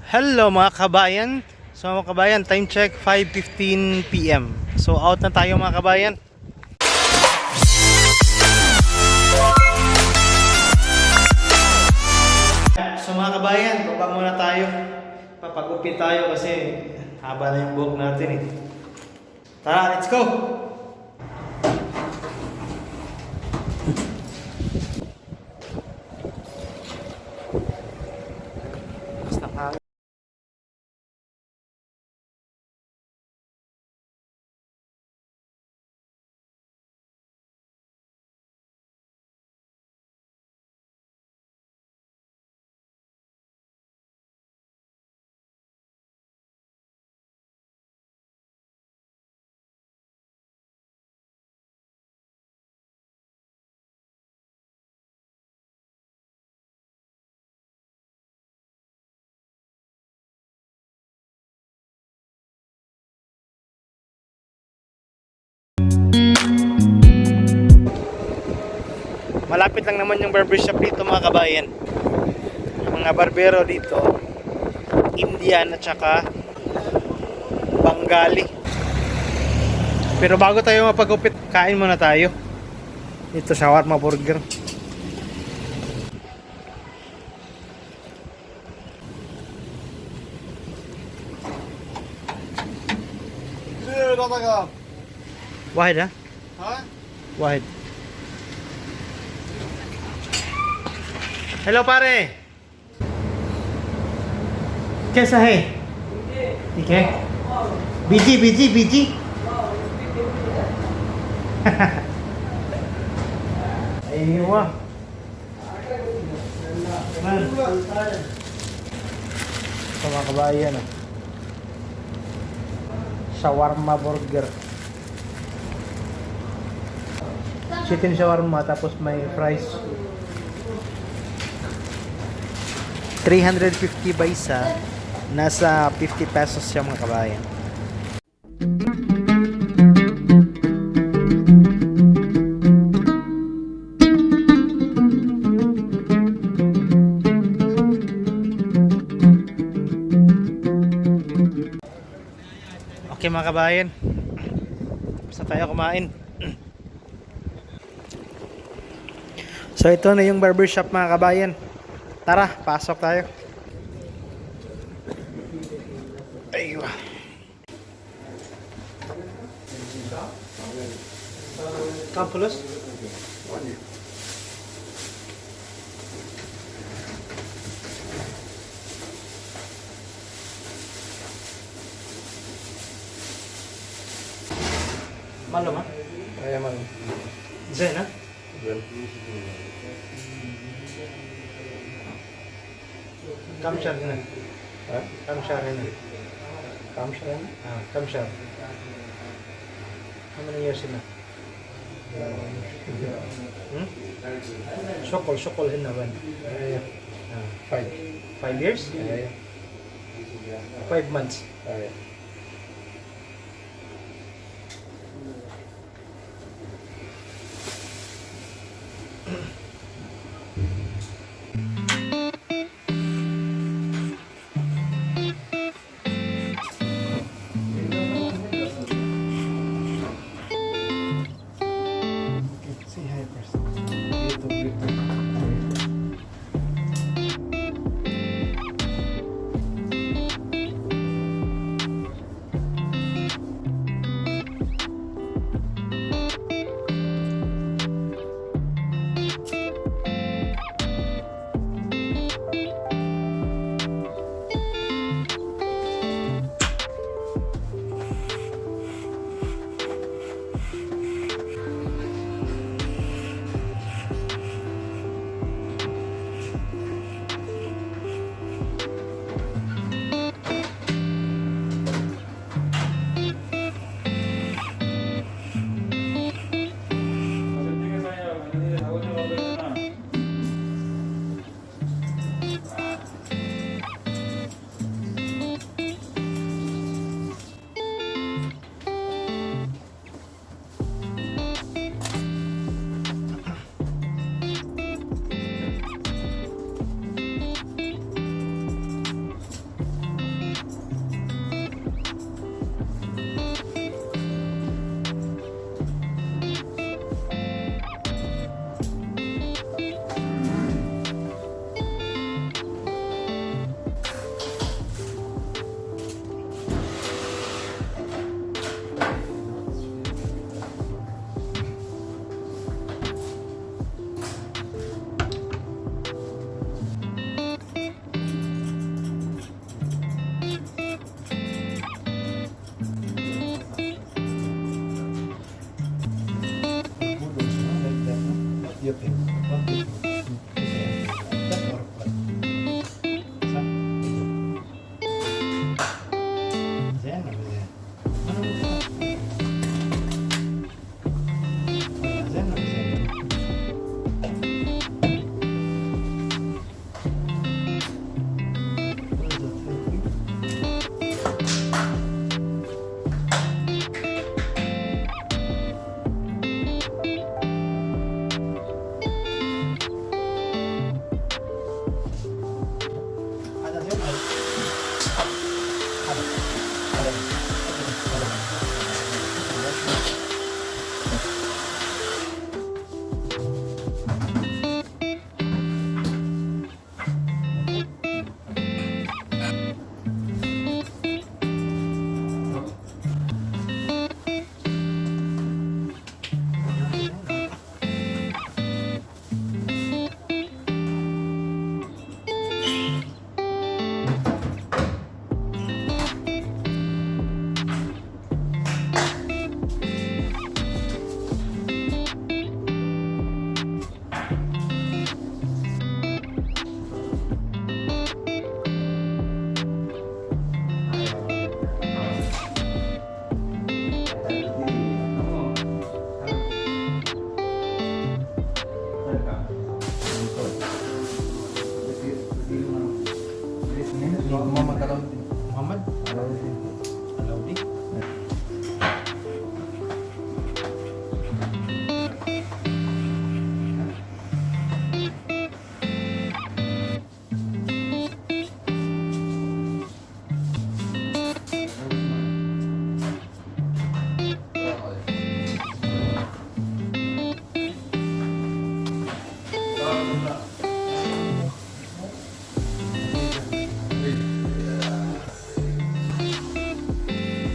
Hello mga kabayan. So mga kabayan, time check 5:15 PM. So out na tayo mga kabayan. So mga kabayan, baba muna tayo. Papagupit tayo kasi haba na yung buhok natin eh. Tara, let's go! Basta malapit lang naman yung barbershop dito mga kabayan. Ang mga barbero dito, Indian at saka Bengali. Pero bago tayo mapagupit, kain muna tayo. Dito shawarma burger. Wahid ha? Wahid. Hello pare. कैसा है? ठीक है? Busy busy busy? Aywa. Ito mga kabayan oh. Shawarma burger. Chicken shawarma tapos may fries. 350 ba isa? Nasa 50 pesos siya mga kabayan. Okay mga kabayan, basta tayo kumain. So ito na yung barbershop mga kabayan. Tara, pasok tayo. Aywa. Kampulos? Malu mah? Kaya man. Zain ha? Well. Kamshar na. Ha? Kamshar na. Kamshan? Ah, Kamshar. How many years na? Shokol hinawan. Yeah. 5. 5 years? Yeah. 5 months. Yeah. Say hi first. YouTube. Muhammad Alaudin. Muhammad? Alaudin. Alaudi?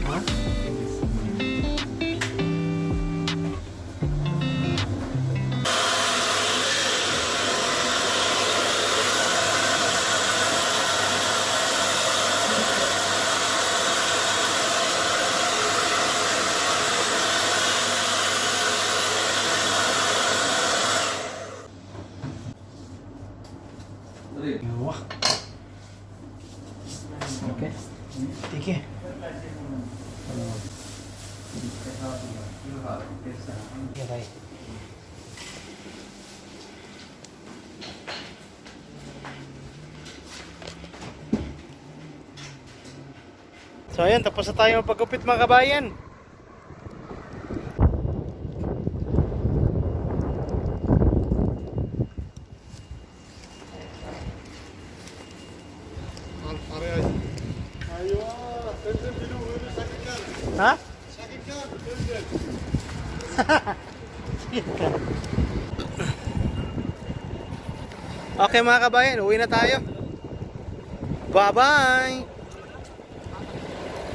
Ha? Wah, Okay. sige. Yeah, bye. So ayan, tapos na tayo magpagupit mga kabayan. Ha? Okay mga kabayan, uwi na tayo. Bye-bye!